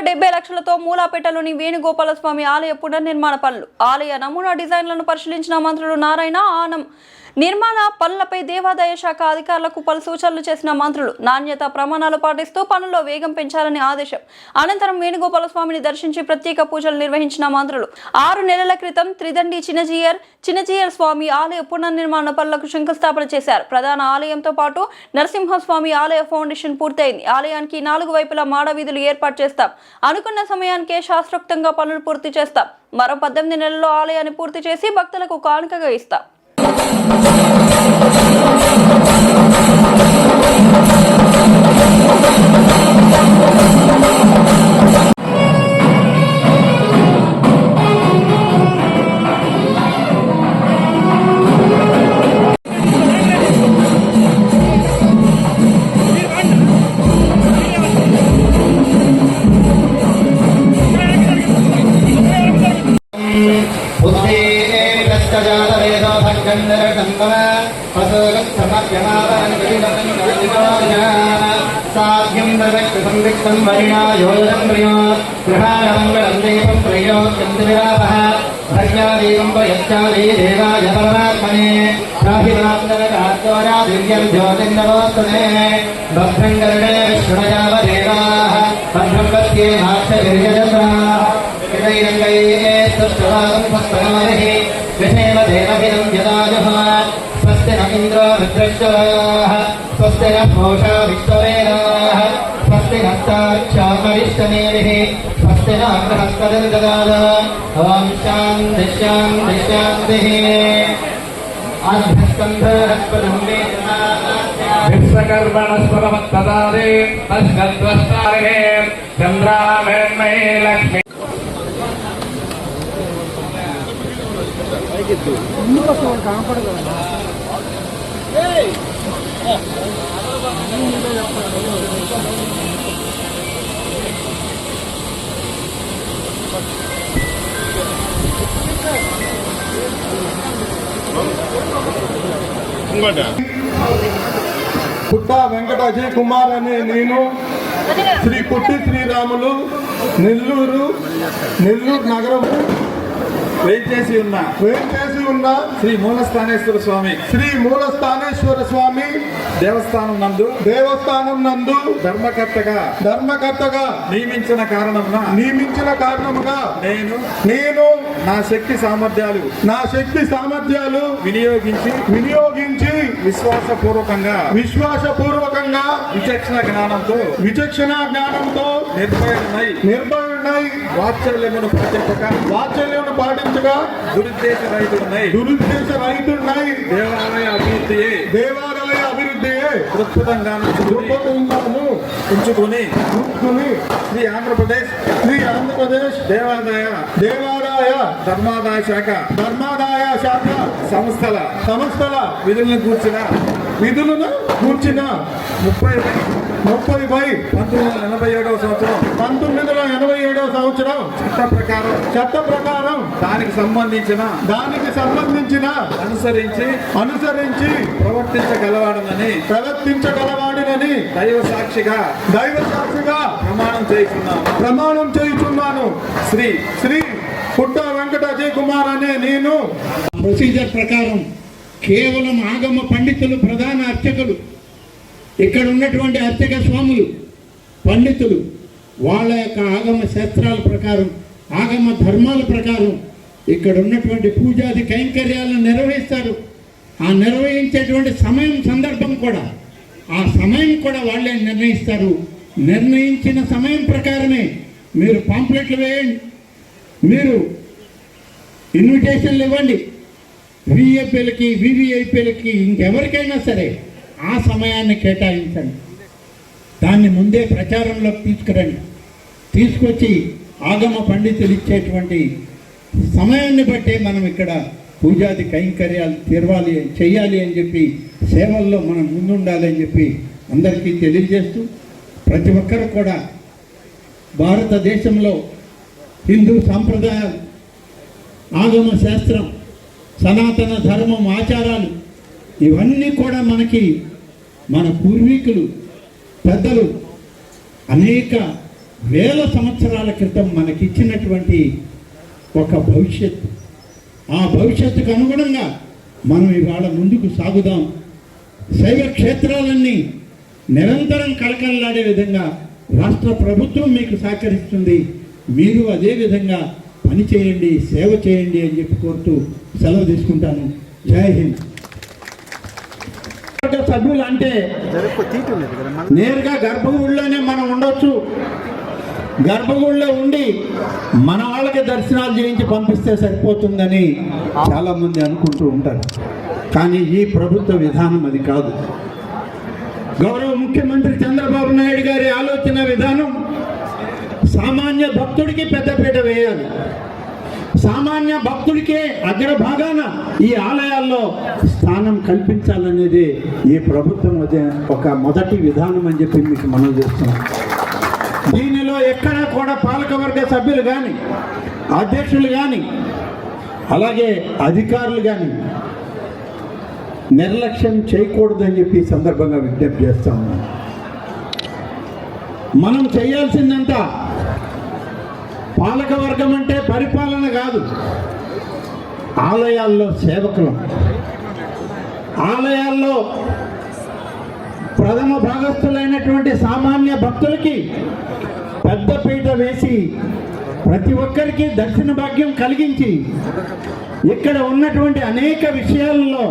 70 లక్షలతో మూలాపేటలోని వేణుగోపాలస్వామి ఆలయ పునర్నిర్మాణ పనులు. ఆలయ నమూనా డిజైన్లను పరిశీలించిన మంత్రులు నారాయణ, ఆనం. నిర్మాణ పనులపై దేవాదాయ శాఖ అధికారులకు పలు సూచనలు చేసిన మంత్రులు నాణ్యత ప్రమాణాలు పాటిస్తూ పనుల్లో వేగం పెంచాలని ఆదేశం. అనంతరం వేణుగోపాలస్వామిని దర్శించి ప్రత్యేక పూజలు నిర్వహించిన మంత్రులు 6 నెలల క్రితం త్రిదండి చిన్నజీయర్ స్వామి ఆలయ పునర్నిర్మాణ పనులకు శంకుస్థాపన చేశారు. ప్రధాన ఆలయంతో పాటు నరసింహస్వామి ఆలయ ఫౌండేషన్ పూర్తయింది. ఆలయానికి 4 వైపులా మాడ వీధులు ఏర్పాటు చేస్తాం. అనుకున్న సమయానికే శాస్త్రోక్తంగా పనులు పూర్తి చేస్తాం. మరో 18 నెలల్లో ఆలయాన్ని పూర్తి చేసి భక్తులకు కానుకగా ఇస్తాం. साध्यं संविक्तं वरिणा योजनं प्रियो गृहाणमङ्गलं देवं प्रियो चन्द्रविरापः भर्यादेवं वयश्चादे देवाय परमात्मने प्राहितात्मनकात्वरादिव्यं ज्योतिर्नवोस्तुते भद्रं कर्णे विष्णुयावदेवाः भद्रं पत्ये माक्षविर्यजत्राः यदैरङ्गैः सुष्ठुवागं भक्तनामः विषेम देवहिनं यदाजुः स्वस्ति न इन्द्रो रुद्रश्चवाः स्वस्ति न घोषा विश्ववेदाः स्वस्ति नस्ताक्षामरिष्टनेमिः स्वस्ति न बृहस्पतिर्ददाद ॐ शान्ति शान्ति शान्तिः आद्यस्कन्धरस्पदं विश्वकर्मणस्पदमत्तदादे तस्कद्वस्तारे चन्द्रामेन्मये लक्ष्मी పుట్ట వెంకట అజయ్ కుమార్ అనే నేను శ్రీ పుట్టి శ్రీరాములు నెల్లూరు నగరం వేంచేసి ఉన్న శ్రీ మూలస్థానేశ్వర స్వామి దేవస్థానం నందు ధర్మకర్తగా నియమించిన కారణముగా నేను నా శక్తి సామర్థ్యాలు వినియోగించి విశ్వాసపూర్వకంగా విచక్షణ జ్ఞానంతో నిర్భయుడై వాత్సల్యమును పాటించగా దురుద్దేశ రహితుడై దేవాలయ అభివృద్ధియే దృక్పథంగాను ఉంచుకుని శ్రీ ఆంధ్రప్రదేశ్ దేవాదాయ ధర్మాదాయ శాఖ సంస్థల విధులను కూర్చిన 1987వ సంవత్సరం చట్ట ప్రకారం దానికి సంబంధించిన అనుసరించి ప్రవర్తించగలవాడనని దైవ సాక్షిగా ప్రమాణం చేయుచున్నాను. శ్రీ పుట్ట వెంకట అజయ్ కుమార్ అనే నేను. ప్రొసీజర్ ప్రకారం కేవలం ఆగమ పండితులు, ప్రధాన అర్చకులు, ఇక్కడ ఉన్నటువంటి అర్చక స్వాములు, పండితులు వాళ్ళ యొక్క ఆగమ శాస్త్రాల ప్రకారం, ఆగమ ధర్మాల ప్రకారం ఇక్కడ ఉన్నటువంటి పూజాది కైంకర్యాలను నిర్వహిస్తారు. ఆ నిర్వహించేటువంటి సందర్భం కూడా ఆ సమయం కూడా వాళ్ళే నిర్ణయిస్తారు. నిర్ణయించిన సమయం ప్రకారమే మీరు పాంప్లెట్లు వేయండి, మీరు ఇన్విటేషన్లు ఇవ్వండి. విఐపీలకి, వివిఐపీలకి, ఇంకెవరికైనా సరే ఆ సమయాన్ని కేటాయించండి. దాన్ని ముందే ప్రచారంలోకి తీసుకొచ్చి ఆగమ పండితులు ఇచ్చేటువంటి సమయాన్ని బట్టే మనం ఇక్కడ పూజాది కైంకర్యాలు చేయాలి అని చెప్పి, సేవల్లో మనం ముందుండాలి అని చెప్పి అందరికీ తెలియజేస్తూ, ప్రతి ఒక్కరు కూడా భారతదేశంలో హిందూ సాంప్రదాయాలు, ఆగమ శాస్త్రం, సనాతన ధర్మం, ఆచారాలు ఇవన్నీ కూడా మన పూర్వీకులు, పెద్దలు అనేక వేల సంవత్సరాల క్రితం మనకిచ్చినటువంటి ఒక భవిష్యత్తు. ఆ భవిష్యత్తుకు అనుగుణంగా మనం ఇవాళ ముందుకు సాగుదాం. శైవ క్షేత్రాలన్నీ నిరంతరం కళకళలాడే విధంగా రాష్ట్ర ప్రభుత్వం మీకు సహకరిస్తుంది. మీరు అదే విధంగా పని చేయండి, సేవ చేయండి అని చెప్పి కోరుతూ సెలవు తీసుకుంటాను. జై హింద్. సభ్యులు అంటే నేరుగా గర్భగుడిలోనే మనం ఉండొచ్చు. గర్భగుడిలో ఉండి మన వాళ్ళకి దర్శనాలు చేయించి పంపిస్తే సరిపోతుందని చాలామంది అనుకుంటూ ఉంటారు. కానీ ఈ ప్రభుత్వ విధానం అది కాదు. గౌరవ ముఖ్యమంత్రి చంద్రబాబు నాయుడు గారి ఆలోచన విధానం సామాన్య భక్తుడికి పెద్దపీట వేయాలి. సామాన్య భక్తుడికే అగ్రభాగాన ఈ ఆలయాల్లో స్థానం కల్పించాలనేది ఈ ప్రభుత్వం ఒక మొదటి విధానం అని చెప్పి మీకు మనం చేస్తున్నాం. దీనిలో ఎక్కడా కూడా పాలకవర్గ సభ్యులు కానీ, అధ్యక్షులు కానీ, అలాగే అధికారులు కానీ నిర్లక్ష్యం చేయకూడదని చెప్పి ఈ సందర్భంగా విజ్ఞప్తి చేస్తా ఉన్నాం. మనం చేయాల్సిందంతా పాలకవర్గం అంటే పరిపాలన కాదు, ఆలయాల్లో సేవకులం. ఆలయాల్లో ప్రథమ భాగస్థులైనటువంటి సామాన్య భక్తులకి పెద్దపీట వేసి ప్రతి ఒక్కరికి దర్శన భాగ్యం కలిగించి ఇక్కడ ఉన్నటువంటి అనేక విషయాలలో,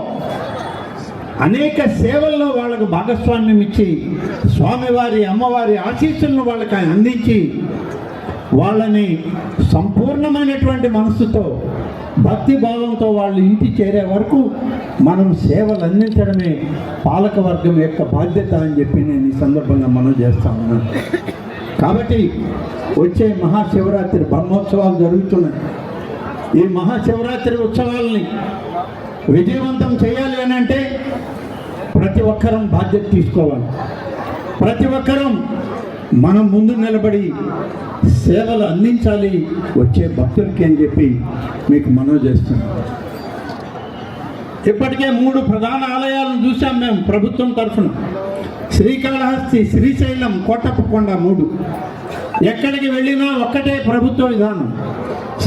అనేక సేవల్లో వాళ్ళకు భాగస్వామ్యం ఇచ్చి స్వామివారి అమ్మవారి ఆశీస్సులను వాళ్ళకి అందించి వాళ్ళని సంపూర్ణమైనటువంటి మనసుతో భక్తి భావంతో వాళ్ళు ఇంటి చేరే వరకు మనం సేవలు అందించడమే పాలకవర్గం యొక్క బాధ్యత అని చెప్పి నేను ఈ సందర్భంగా మనం చేస్తా ఉన్నాను. కాబట్టి వచ్చే మహాశివరాత్రి బ్రహ్మోత్సవాలు జరుగుతున్నాయి. ఈ మహాశివరాత్రి ఉత్సవాలని విజయవంతం చేయాలి అని అంటే ప్రతి ఒక్కరం బాధ్యత తీసుకోవాలి. ప్రతి ఒక్కరం మనం ముందు నిలబడి సేవలు అందించాలి వచ్చే భక్తులకి అని చెప్పి మీకు మనవి చేస్తున్నాం. ఇప్పటికే 3 ప్రధాన ఆలయాలను చూసాం మేము ప్రభుత్వం తరఫున. శ్రీకాళహస్తి, శ్రీశైలం, కోటప్పకొండ 3. ఎక్కడికి వెళ్ళినా ఒక్కటే ప్రభుత్వ విధానం.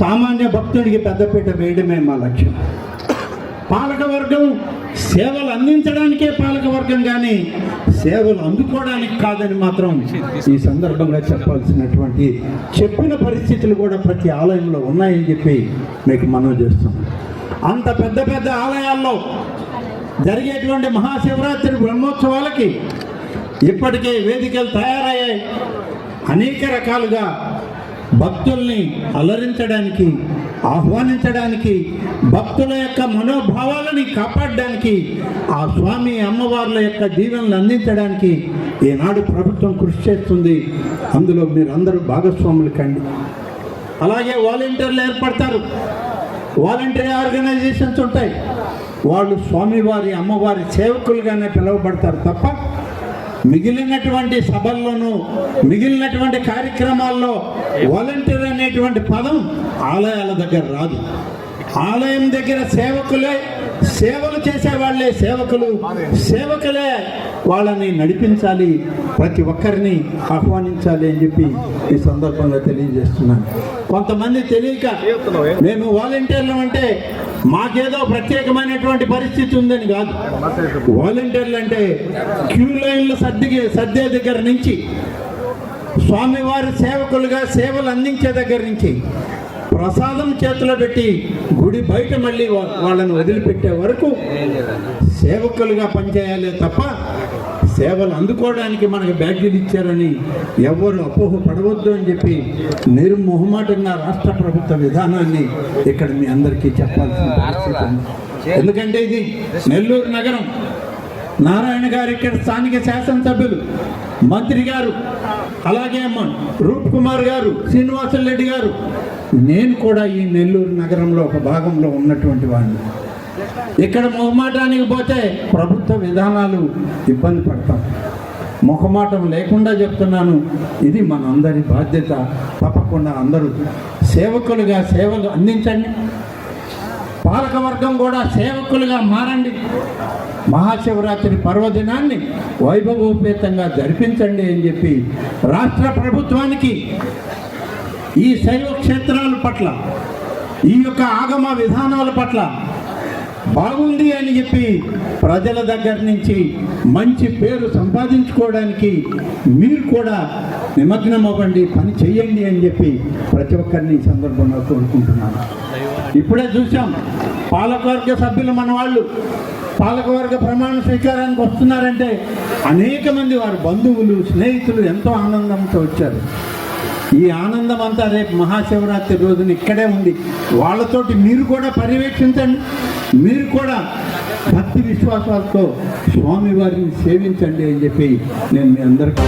సామాన్య భక్తుడికి పెద్దపీట వేయడమే మా లక్ష్యం. పాలకవర్గం సేవలు అందించడానికే పాలకవర్గం, కానీ సేవలు అందుకోవడానికి కాదని మాత్రం ఈ సందర్భంగా చెప్పాల్సినటువంటి చెప్పిన పరిస్థితులు కూడా ప్రతి ఆలయంలో ఉన్నాయని చెప్పి మీకు మనవి చేస్తున్నాం. అంత పెద్ద పెద్ద ఆలయాల్లో జరిగేటువంటి మహాశివరాత్రి బ్రహ్మోత్సవాలకి ఇప్పటికే వేదికలు తయారయ్యాయి. అనేక రకాలుగా భక్తుల్ని అలరించడానికి, ఆహ్వానించడానికి, భక్తుల యొక్క మనోభావాలని కాపాడడానికి, ఆ స్వామి అమ్మవార్ల యొక్క దీవెనలు అందించడానికి ఈనాడు ప్రభుత్వం కృషి చేస్తుంది. అందులో మీరు అందరూ భాగస్వాములు కండి. అలాగే వాలంటీర్లు ఏర్పడతారు. వాలంటీర్ ఆర్గనైజేషన్స్ ఉంటాయి. వాళ్ళు స్వామివారి అమ్మవారి సేవకులుగానే పిలువబడతారు తప్ప మిగిలినటువంటి సభల్లోనూ మిగిలినటువంటి కార్యక్రమాల్లో వాలంటీర్ అనేటువంటి పదం ఆలయాల దగ్గర రాదు. ఆలయం దగ్గర సేవకులే, సేవలు చేసేవాళ్లే సేవకులు, సేవకులే వాళ్ళని నడిపించాలి, ప్రతి ఒక్కరిని ఆహ్వానించాలి అని చెప్పి ఈ సందర్భంగా తెలియజేస్తున్నాను. కొంతమంది తెలియక మేము వాలంటీర్లు అంటే మాకేదో ప్రత్యేకమైనటువంటి పరిస్థితి ఉందని కాదు. వాలంటీర్లు అంటే క్యూ లైన్లు సర్దే దగ్గర నుంచి, స్వామివారి సేవకులుగా సేవలు అందించే దగ్గర నుంచి, ప్రసాదం చేతిలో పెట్టి గుడి బయట మళ్ళీ వాళ్ళని వదిలిపెట్టే వరకు సేవకులుగా పనిచేయాలి తప్ప సేవలు అందుకోవడానికి మనకు బ్యాడ్జీలు ఇచ్చారని ఎవరు అపోహ పడవద్దు అని చెప్పి నిర్మోహమాటంగా రాష్ట్ర ప్రభుత్వ విధానాన్ని ఇక్కడ మీ అందరికీ చెప్పాల్సిన పరిస్థితి ఉంది. ఎందుకంటే ఇది నెల్లూరు నగరం. నారాయణ గారు ఇక్కడ స్థానిక శాసనసభ్యులు, మంత్రి గారు, అలాగే రూప్ కుమార్ గారు, శ్రీనివాసులు రెడ్డి గారు, నేను కూడా ఈ నెల్లూరు నగరంలో ఒక భాగంలో ఉన్నటువంటి వాడిని. ఇక్కడ మొహమాటానికి పోతే ప్రభుత్వ విధానాలు ఇబ్బంది పడతాం. మొహమాటం లేకుండా చెప్తున్నాను, ఇది మనందరి బాధ్యత. తప్పకుండా అందరూ సేవకులుగా సేవలు అందించండి. పాలకవర్గం కూడా సేవకులుగా మారండి. మహాశివరాత్రి పర్వదినాన్ని వైభవోపేతంగా జరిపించండి అని చెప్పి రాష్ట్ర ప్రభుత్వానికి ఈ శైవ క్షేత్రాల పట్ల, ఈ యొక్క ఆగమ విధానాల పట్ల బాగుంది అని చెప్పి ప్రజల దగ్గర నుంచి మంచి పేరు సంపాదించుకోవడానికి మీరు కూడా నిమగ్నం అవ్వండి, పని చెయ్యండి అని చెప్పి ప్రతి ఒక్కరిని ఈ సందర్భంగా కోరుకుంటున్నాను. ఇప్పుడే చూసాం, పాలకవర్గ సభ్యులు మన వాళ్ళు పాలకవర్గ ప్రమాణ స్వీకారానికి వస్తున్నారంటే అనేక మంది వారి బంధువులు, స్నేహితులు ఎంతో ఆనందంతో వచ్చారు. ఈ ఆనందం అంతా రేపు మహాశివరాత్రి రోజున ఇక్కడే ఉంది. వాళ్ళతోటి మీరు కూడా పర్యవేక్షించండి, మీరు కూడా భక్తి విశ్వాసాలతో స్వామివారిని సేవించండి అని చెప్పి నేను మీ అందరికీ